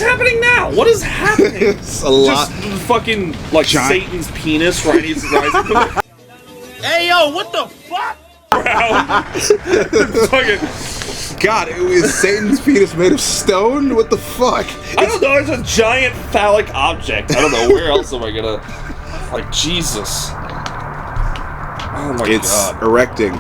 happening now? What is happening? It's a lot. Just fucking, like, Satan's penis rising from the... Hey, yo, what the fuck? Fucking... God, it was Satan's penis made of stone? What the fuck? I don't know, it's a giant phallic object. I don't know, where else am I gonna... Like, Jesus. Oh my It's God. erecting.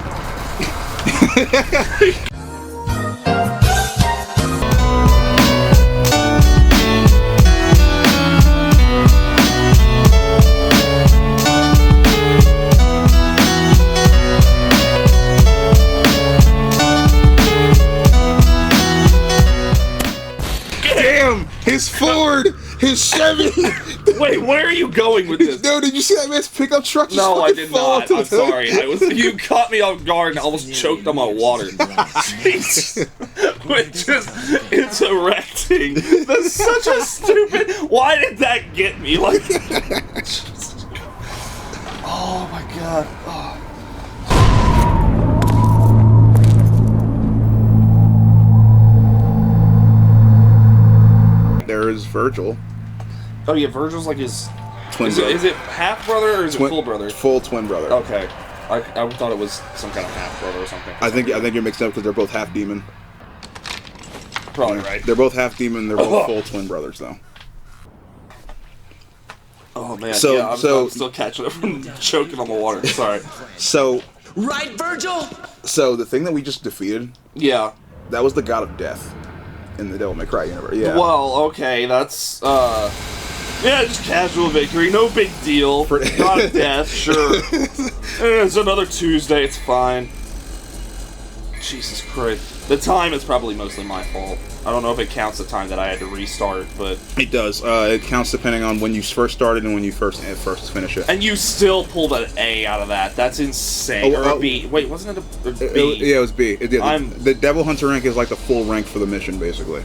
Damn! His Ford! His Chevy! Wait, where are you going with this? No, did you see that man's pickup truck just No, I fucking did fall not. to the I'm sorry. You caught me off guard and almost choked on my water. Jesus. It's erecting. That's such a stupid... Why did that get me? Like... Oh my God. Oh. There is Virgil. Oh yeah, Virgil's like his... Twin Is brother. it half brother or is it full brother? Full twin brother. Okay. I thought it was some kind of half brother or something. I think you're mixed up because they're both half demon. Probably right. They're both half demon. They're both full twin brothers, though. Oh man. So- yeah, I'm so- still catching it from choking on the water. Sorry. So, Right, Virgil? so the thing that we just defeated, Yeah. that was the god of death in the Devil May Cry universe. Yeah. Well, okay, that's yeah, just casual victory, no big deal. God of death, sure. It's another Tuesday, it's fine. Jesus Christ. The time is probably mostly my fault. I don't know if it counts the time that I had to restart, but... It does. It counts depending on when you first started and when you first finish it. And you still pulled an A out of that. That's insane. Or a B. Wait, wasn't it a B? Yeah, it was B. I'm- The Devil Hunter rank is like the full rank for the mission, basically.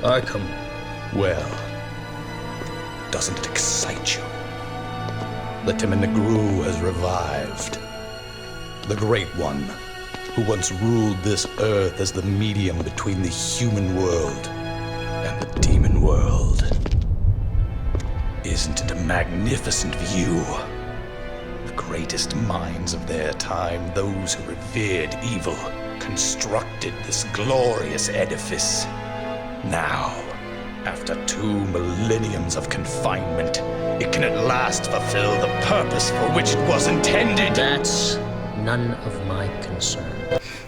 I come. Well, doesn't it excite you? The Timinagru has revived. The Great One, who once ruled this earth as the medium between the human world and the demon world. Isn't it a magnificent view? The greatest minds of their time, those who revered evil, constructed this glorious edifice. Now, after 2 millenniums of confinement, it can at last fulfill the purpose for which it was intended. That's none of my concern.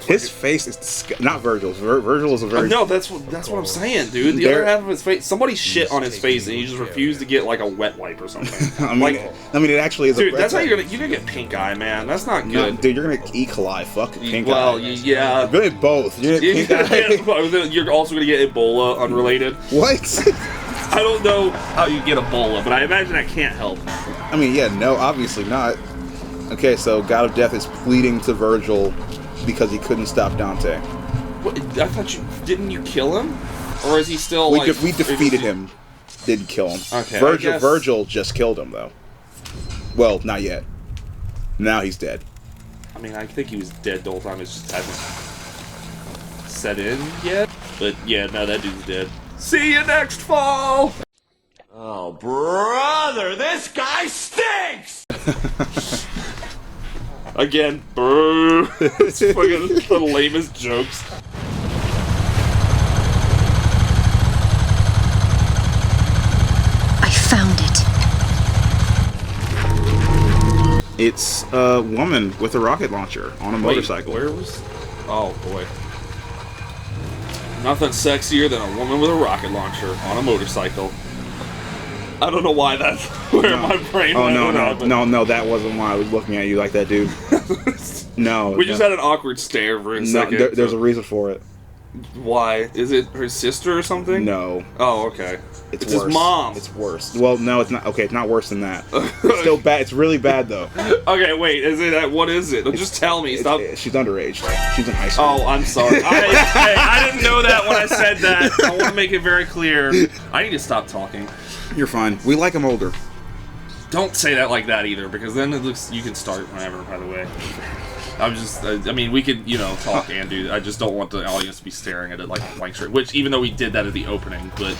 His face is not Virgil's. Virgil is a very... No, that's what I'm saying, dude. The other half of his face, somebody shit on his face, and he just refused to get like a wet wipe or something. I mean, it actually is. Dude, that's how you're gonna get pink eye, man. That's not good. No, dude, you're gonna E. coli. Fuck pink eye. Well, yeah. Really, both. You're gonna pink eye. You're also gonna get Ebola, unrelated. What? I don't know how you get Ebola, but I imagine that can't help. I mean, yeah, no, obviously not. Okay, so God of Death is pleading to Virgil because he couldn't stop Dante. What, I thought didn't you kill him? Or is he still We defeated him. Didn't kill him. Okay, Virgil just killed him, though. Well, not yet. Now he's dead. I mean, I think he was dead the whole time. It just hasn't set in yet. But yeah, no, that dude's dead. See you next fall! Oh, brother, this guy stinks! Again, boo! It's fucking the lamest jokes. I found it. It's a woman with a rocket launcher on a motorcycle. Where was... Oh, boy. Nothing sexier than a woman with a rocket launcher on a motorcycle. I don't know why that's where my brain went. No, that wasn't why I was looking at you like that, dude. No. We just had an awkward stare for a second. There's a reason for it. Why? Is it her sister or something? No. Oh, okay. It's his mom. It's worse. Well, no, it's not. Okay, it's not worse than that. It's still bad. It's really bad, though. Okay, wait. Is it? What is it? Just tell me. Stop. She's underage. She's in high school. Oh, I'm sorry. I didn't know that when I said that. I want to make it very clear. I need to stop talking. You're fine. We like him older. Don't say that like that either, because then it looks. You can start whenever. By the way, I'm just. I mean, we could, talk and do. I just don't want the audience to be staring at it like blank straight. Which, even though we did that at the opening, but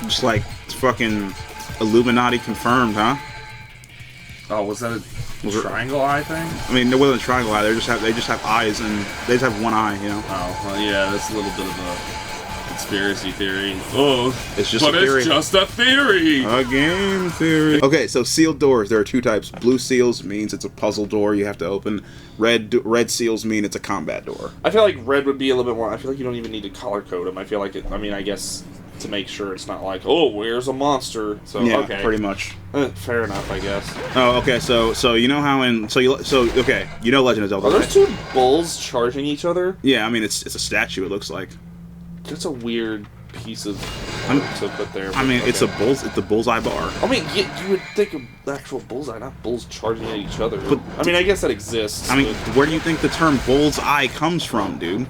Just like fucking Illuminati confirmed, huh? Oh, was that a triangle eye thing? I mean, there wasn't a triangle eye. They just have eyes, and they just have one eye. Oh, well, yeah, that's a little bit of a conspiracy theory. Oh, it's just a theory. It's just a theory. A game theory. Okay, so sealed doors. There are two types. Blue seals means it's a puzzle door you have to open. Red seals mean it's a combat door. I feel like red would be a little bit more. I feel like you don't even need to color code them. I feel like it. I mean, I guess to make sure it's not like, oh, where's a monster? So yeah, okay, pretty much. Fair enough, I guess. Oh, okay. So you know how okay, you know Legend of Zelda. Are those two bulls charging each other? Yeah, I mean it's a statue. It looks like. That's a weird piece of to put there. I mean, it's the bullseye bar. I mean, you would think of actual bullseye, not bulls charging at each other. But I mean, I guess that exists. I mean, where do you think the term bullseye comes from, dude?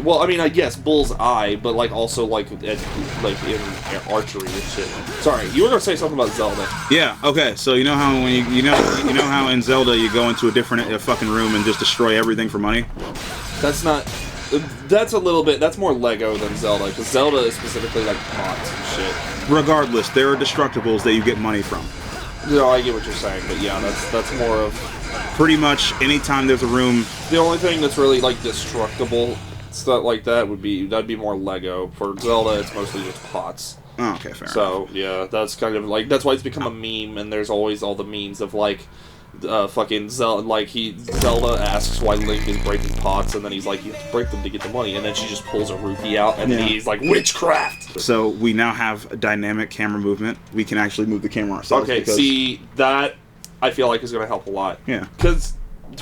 Well, I mean, I guess bullseye, but like also like in archery and shit. Sorry, you were gonna say something about Zelda. Yeah. Okay. So you know how when you know how in Zelda you go into a fucking room and just destroy everything for money. That's not. That's a little bit. That's more Lego than Zelda, because Zelda is specifically like mods and shit. Regardless, there are destructibles that you get money from. No, I get what you're saying, but yeah, that's more of. Pretty much anytime there's a room. The only thing that's really like destructible stuff like that'd be more Lego. For Zelda, it's mostly just pots. Oh, okay, fair enough. So yeah, that's kind of like that's why it's become a meme, and there's always all the memes of like. Fucking Zelda, Zelda asks why Link is breaking pots, and then he's like, you have to break them to get the money, and then she just pulls a rupee out, and then he's like, witchcraft! So we now have a dynamic camera movement. We can actually move the camera ourselves. Okay, see, that I feel like is going to help a lot. Yeah. Because,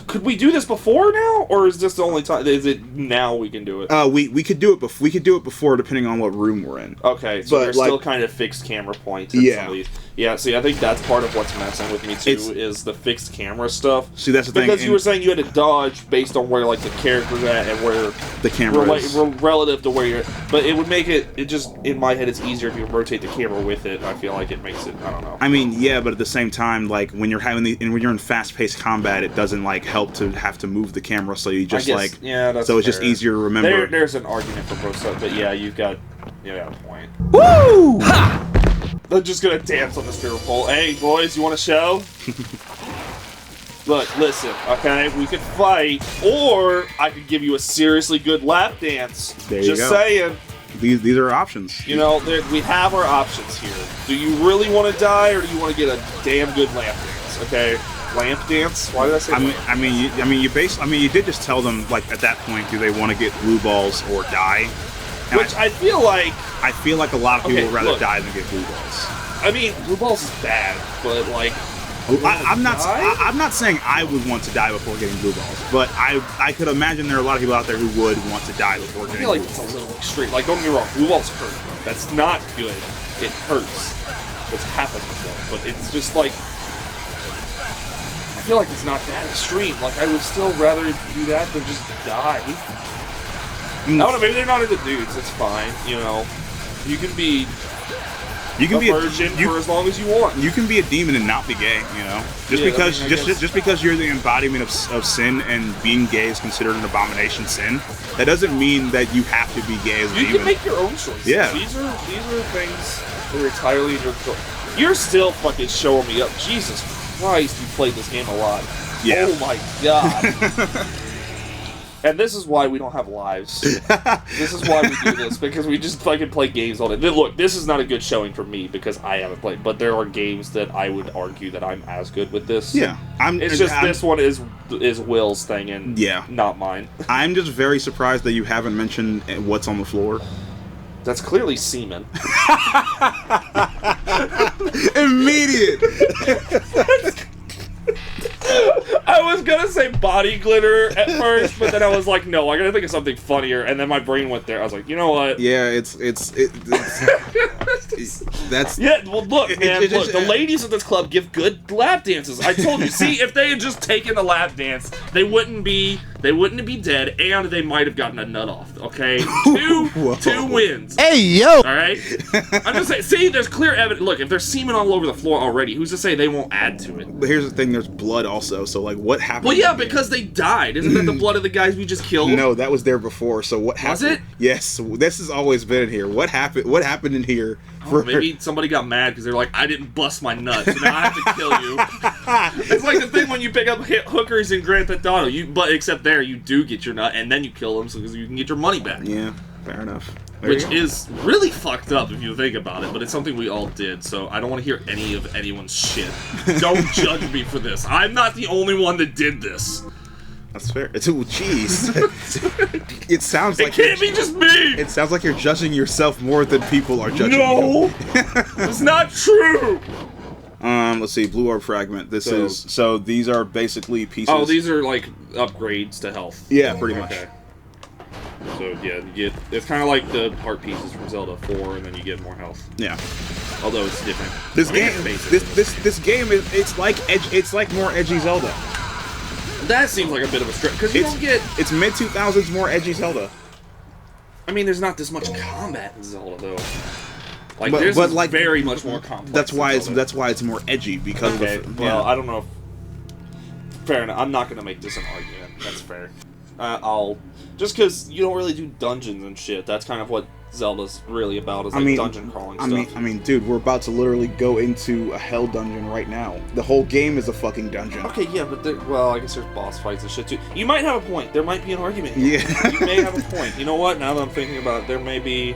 could we do this before now, or is this the only time, is it now we can do it? We could do it we could do it before, depending on what room we're in. Okay, so there's still kind of fixed camera points. Yeah. Yeah, see, I think that's part of what's messing with me, too, is the fixed camera stuff. See, that's the thing. Because you were saying you had to dodge based on where, like, the character's at and where... The camera is. Relative to where you're... But it would make it just, in my head, it's easier if you rotate the camera with it. I feel like it makes it, I don't know. I mean, yeah, but at the same time, like, when you're when you're in fast-paced combat, it doesn't, like, help to have to move the camera, so you just, yeah, that's so it's just easier to remember. There's an argument for both sides, but yeah, you got a point. Woo! Ha! I'm just gonna dance on the spirit pole. Hey, boys, you want a show? Look, listen, okay? We could fight, or I could give you a seriously good lap dance. There you go. Just saying. These are options. You know, we have our options here. Do you really want to die, or do you want to get a damn good lap dance? Okay, lamp dance. Why did I say? You did just tell them, like, at that point, do they want to get blue balls or die? And which I feel like a lot of people would rather die than get blue balls. I mean, blue balls is bad, but like. I'm not saying I would want to die before getting blue balls, but I could imagine there are a lot of people out there who would want to die before getting blue balls. I feel like it's a little extreme. Like, don't get me wrong, blue balls hurt. That's not good. It hurts. What's happened before, but it's just like. I feel like it's not that extreme. Like, I would still rather do that than just die. I don't know, maybe they're not into dudes, it's fine, you know. You can be a virgin for as long as you want. You can be a demon and not be gay, you know. Just because you're the embodiment of sin and being gay is considered an abomination sin, that doesn't mean that you have to be gay as a demon. You can make your own choices. Yeah. These are things that are entirely in your control. You're still fucking showing me up. Jesus Christ, you played this game a lot. Yeah. Oh my god. And this is why we don't have lives. This is why we do this, because we just fucking play games all day. Look, this is not a good showing for me, because I haven't played, but there are games that I would argue that I'm as good with this. Yeah. This one is Will's thing, and not mine. I'm just very surprised that you haven't mentioned what's on the floor. That's clearly semen. Immediate! I was gonna say body glitter at first, but then I was like, no, I gotta think of something funnier, and then my brain went there. I was like, you know what? Yeah, it's that's Yeah, well, look, man, look, the ladies of this club give good lap dances. I told you. See, if they had just taken a lap dance, they wouldn't be dead, and they might have gotten a nut off. Okay, two wins. Hey yo! All right, I'm just saying. See, there's clear evidence. Look, if there's semen all over the floor already, who's to say they won't add to it? But here's the thing: there's blood also. So like, what happened? Well, yeah, because they died. Isn't that the blood of the guys we just killed? No, that was there before. So what happened? Was it? Yes, this has always been in here. What happened? What happened in here? Maybe somebody got mad because they're like, I didn't bust my nuts, so now I have to kill you. It's like the thing when you pick up hookers in Grand Theft Auto, but except there you do get your nut and then you kill them so you can get your money back. Yeah, fair enough. Which is really fucked up if you think about it, but it's something we all did, so I don't want to hear any of anyone's shit. Don't judge me for this. I'm not the only one that did this. That's fair. It's jeez. It sounds like it can't be just me. It sounds like you're judging yourself more than people are judging you. No, it's not true. Let's see. Blue orb fragment. So these are basically pieces. Oh, these are like upgrades to health. Yeah, pretty much. Okay. So yeah, you get it's kind of like the heart pieces from Zelda 4, and then you get more health. Yeah. Although it's different. This game it's like more edgy Zelda. That seems like a bit of a stretch because you don't get. It's mid 2000s more edgy Zelda. I mean, there's not this much combat in Zelda though. Like, but like very much more complex. That's why it's more edgy because okay. of the, well, I don't know. If, fair enough. I'm not gonna make this an argument. That's fair. I'll just because you don't really do dungeons and shit. That's kind of what Zelda's really about. Is like dungeon crawling stuff. I mean, dude, we're about to literally go into a hell dungeon right now. The whole game is a fucking dungeon. Okay, yeah, but I guess there's boss fights and shit too. You might have a point. There might be an argument here. Yeah, you may have a point. You know what? Now that I'm thinking about it, there may be.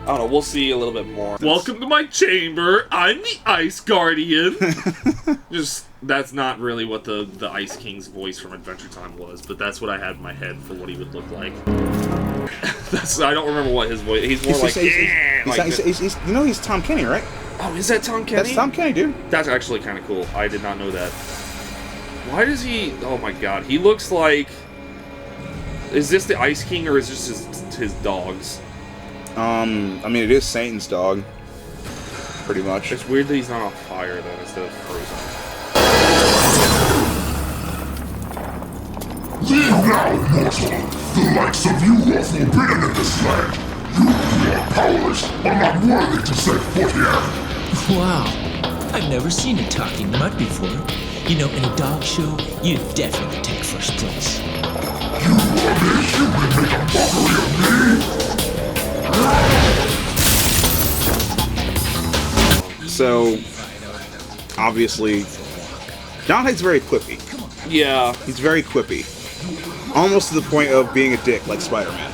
I don't know. We'll see a little bit more. Welcome to my chamber. I'm the Ice Guardian. That's not really what the Ice King's voice from Adventure Time was, but that's what I had in my head for what he would look like. I don't remember what his voice. He's more he's Tom Kenny, right? Oh, is that Tom Kenny? That's Tom Kenny, dude. That's actually kind of cool. I did not know that. Why does he? Oh my god, he looks like. Is this the Ice King or is this his dogs? I mean, it is Satan's dog. Pretty much. It's weird that he's not on fire then instead of frozen. Leave now, mortal! The likes of you are forbidden in this land! You are powerless, are not worthy to set foot here! Wow, I've never seen a talking mud before. You know, in a dog show, you'd definitely take first place. You ugly human make a mockery of me! So, obviously, Doghouse very quippy. Yeah. He's very quippy. Almost to the point of being a dick, like Spider-Man.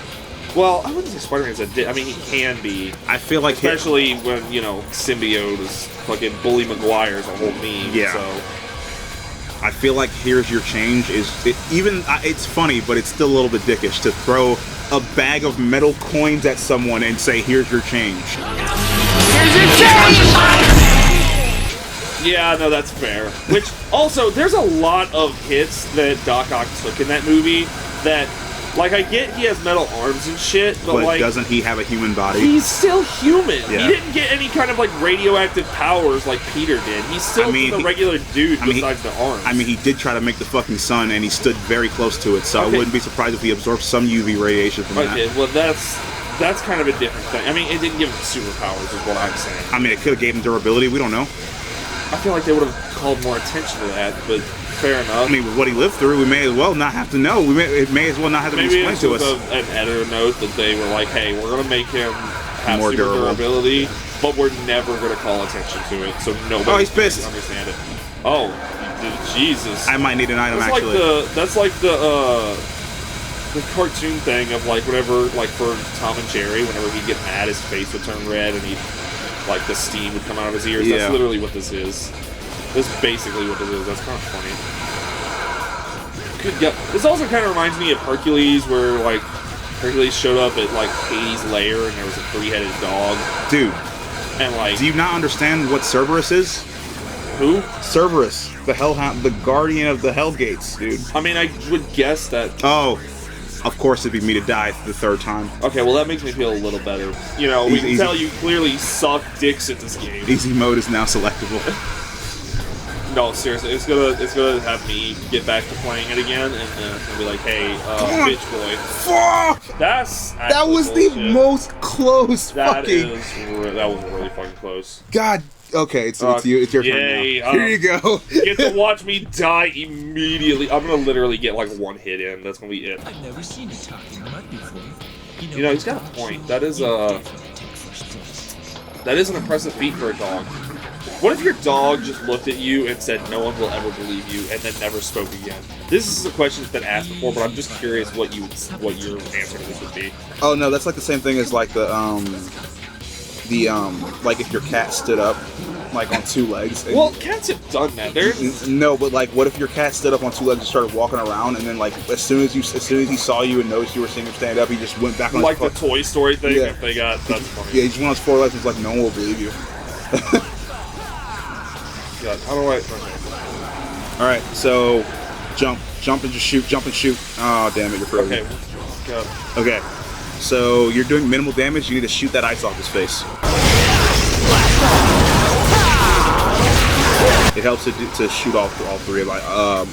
Well, I wouldn't say Spider-Man's a dick. I mean, he can be. I feel like... Especially when, Symbiote is fucking Bully Maguire's a whole meme, yeah. So... I feel like Here's Your Change it's funny, but it's still a little bit dickish to throw a bag of metal coins at someone and say, here's your change. Here's your change! Yeah, no, that's fair. Which, also, there's a lot of hits that Doc Ock took in that movie that, like, I get he has metal arms and shit, but like... doesn't he have a human body? He's still human. Yeah. He didn't get any kind of, like, radioactive powers like Peter did. He's still a regular dude besides the arms. I mean, he did try to make the fucking sun, and he stood very close to it, so I wouldn't be surprised if he absorbed some UV radiation from that. Okay, well, that's kind of a different thing. I mean, it didn't give him superpowers, is what I'm saying. I mean, it could have gave him durability. We don't know. I feel like they would have called more attention to that, but fair enough. I mean, with what he lived through, we may as well not have to know. It may as well not have to be explained to us. Maybe it's an editor note that they were like, hey, we're going to make him have more durability, but we're never going to call attention to it, so nobody can understand it. Oh, Jesus. I might need an item, actually. That's like the cartoon thing of, like, whenever, like, for Tom and Jerry, whenever he'd get mad, his face would turn red, and like, the steam would come out of his ears. Yeah. That's literally what this is. That's basically what this is. That's kind of funny. Good God. This also kind of reminds me of Hercules, where, like, Hercules showed up at, like, Hades' lair, and there was a three-headed dog. Dude. And, like... Do you not understand what Cerberus is? Who? Cerberus, the Hellhound, the guardian of the Hellgates, dude. I mean, I would guess that. Oh, of course it'd be me to die the third time. Okay, well that makes me feel a little better. You know, we can tell you clearly suck dicks at this game. Easy mode is now selectable. No, seriously, it's gonna have me get back to playing it again, and it's gonna be like, hey, bitch boy. Fuck! That was bullshit. the most close That fucking. That was really fucking close. God. Okay, it's your turn now. Here you go. You get to watch me die immediately. I'm gonna literally get like one hit in. That's gonna be it. I've never seen a talking mud before. You know, he's got a point. That is an impressive feat for a dog. What if your dog just looked at you and said, "No one will ever believe you," and then never spoke again? This is a question that's been asked before, but I'm just curious what your answer to this would be. Oh no, that's like the same thing as like the like if your cat stood up like on two legs. Well, cats have done that. No, but like, what if your cat stood up on two legs and started walking around, and then like as soon as he saw you and noticed you were seeing him stand up, he just went back on like his the Toy Story thing. Yeah. If they got that's funny. Yeah, he just went on his four legs and was like, no one will believe you. God, how do I? Okay. All right, so jump and just shoot, jump and shoot. Oh damn it, you're frozen. Okay. God. Okay, so you're doing minimal damage. You need to shoot that ice off his face. It helps to shoot all three of all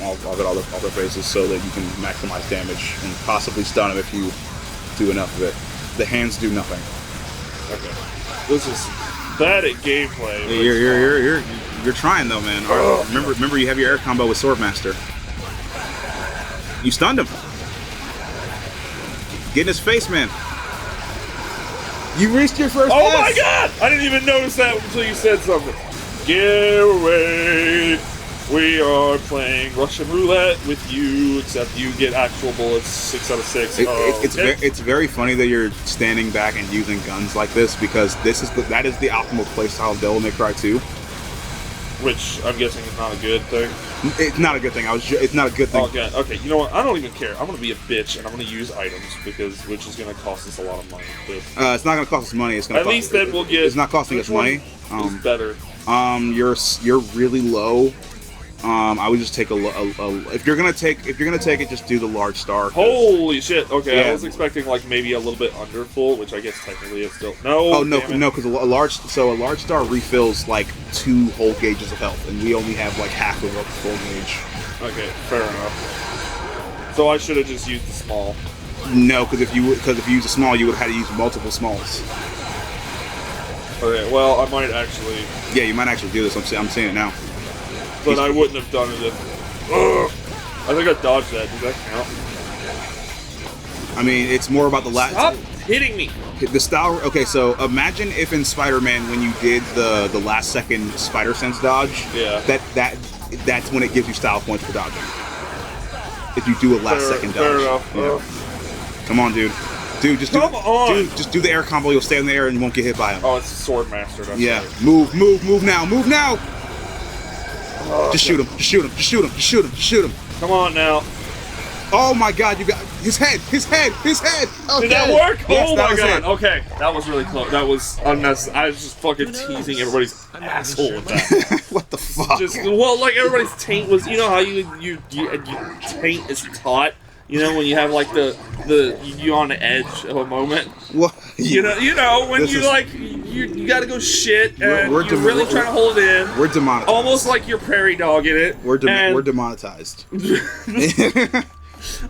their faces so that you can maximize damage and possibly stun him if you do enough of it. The hands do nothing. Okay. This is bad at gameplay. You're trying though, man. Right, remember you have your air combo with Swordmaster. You stunned him. Get in his face, man. You reached your first. Oh my god! I didn't even notice that until you said something. Get away! We are playing Russian roulette with you, except you get actual bullets 6 out of 6. It's very funny that you're standing back and using guns like this because that is the optimal playstyle of Devil May Cry 2. Which I'm guessing is not a good thing. It's not a good thing. It's not a good thing. Okay, okay. You know what? I don't even care. I'm gonna be a bitch and I'm gonna use items which is gonna cost us a lot of money. It's not gonna cost us money. It's gonna. At least then we'll get. It's not costing us money. It's better. You're really low. I would just take if you're gonna take it, just do the large star. Holy shit! Okay, Yeah. I was expecting like maybe a little bit under full, which I guess technically is still no. Oh no, because a large star refills like 2 whole gauges of health, and we only have like half of a full gauge. Okay, fair enough. So I should have just used the small. No, because if you use a small, you would have had to use multiple smalls. Okay, well I might actually. Yeah, you might actually do this. I'm saying it now. But I wouldn't have done it if... Ugh. I think I dodged that. Does that count? I mean, it's more about the last... Stop hitting me! The style... Okay, so imagine if in Spider-Man when you did the last second Spider Sense dodge, yeah. that's when it gives you style points for dodging. If you do a last second dodge. Fair enough. Yeah. Come on, dude. Dude, just do the air combo. You'll stay in the air and you won't get hit by him. Oh, it's Swordmaster. That's yeah. right. Move now! Just shoot him. Just shoot him. Come on now. Oh my god, you got his head! Okay. Did that work? Yes, oh that my was god. it. Okay. That was really close. That was unnecessary. I was just fucking teasing everybody's asshole with that. What the fuck? Like everybody's taint was, you know how you taint is taut? You know, when you have like you on the edge of a moment. What? You know when you gotta go shit and you're really trying to hold it in. We're demonetized. Almost like you're prairie dog in it. We're demonetized.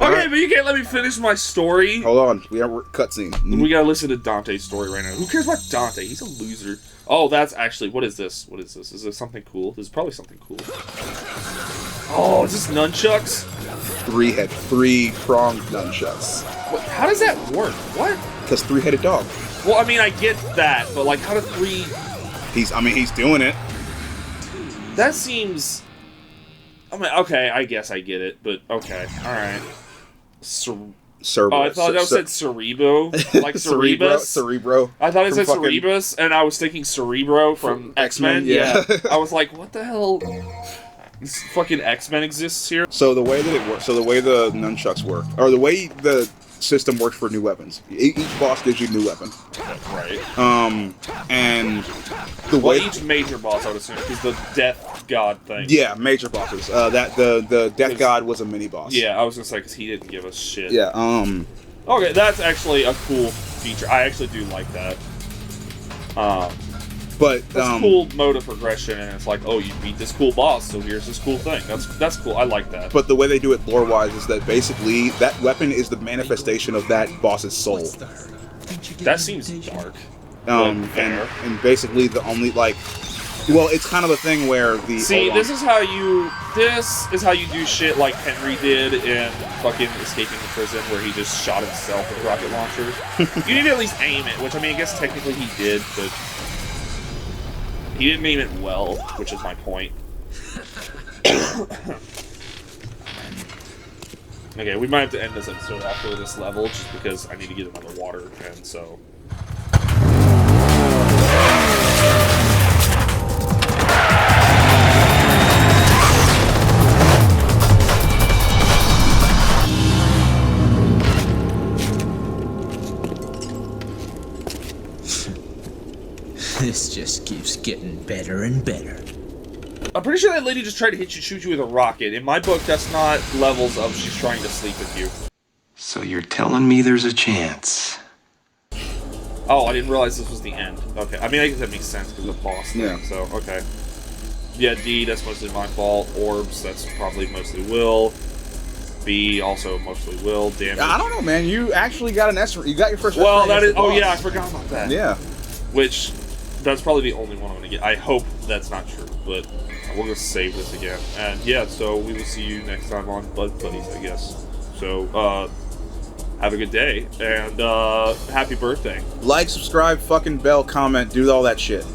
Okay, but you can't let me finish my story. Hold on, we're cutscene. We gotta listen to Dante's story right now. Who cares about Dante? He's a loser. Oh, that's actually what is this? Is this something cool? This is probably something cool. Oh, is this nunchucks? 3-pronged nunchucks. What, how does that work? What? Because 3-headed dog. Well, I mean, I get that, but like, how do 3? He's doing it. That seems. I mean, okay, I guess I get it, but okay, all right. Cerebro. Oh, I thought that said Cerebro, like Cerebus. Cerebro. I thought it said Cerebus, and I was thinking Cerebro from X-Men. Yeah. I was like, what the hell? This fucking X-Men exists here. So the way that it works, so the way the nunchucks work, or the way the system works for new weapons. Each boss gives you a new weapon. Right. And the way each major boss, I would assume, is the death god thing. Yeah, major bosses. The death god was a mini boss. Yeah, I was gonna say because he didn't give us shit. Yeah. Okay, that's actually a cool feature. I actually do like that. But it's a cool mode of progression, and it's like, oh, you beat this cool boss, so here's this cool thing. That's cool. I like that. But the way they do it lore-wise is that basically that weapon is the manifestation of that boss's soul. That seems dark. And basically the only well, it's kind of a thing where the this is how you do shit like Henry did in fucking Escaping the Prison, where he just shot himself with rocket launchers. You need to at least aim it, which I mean, I guess technically he did, but he didn't aim it well, which is my point. Okay, we might have to end this episode after this level, just because I need to get another water, and so. This just keeps getting better and better. I'm pretty sure that lady just tried to shoot you with a rocket. In my book, that's not levels of she's trying to sleep with you. So you're telling me there's a chance? Oh, I didn't realize this was the end. Okay, I mean, I guess that makes sense because of the boss thing, so, okay. Yeah, D, that's mostly my fault. Orbs, that's probably mostly Will. B, also mostly Will. Damage. I don't know, man. You actually got you got your first. Well, that is. Oh yeah, I forgot about that. Yeah. Which, that's probably the only one I'm gonna get. I hope that's not true, but we'll just save this again. And yeah, so we will see you next time on Bud Buddies, I guess. So, have a good day and happy birthday. Like, subscribe, fucking bell, comment, do all that shit.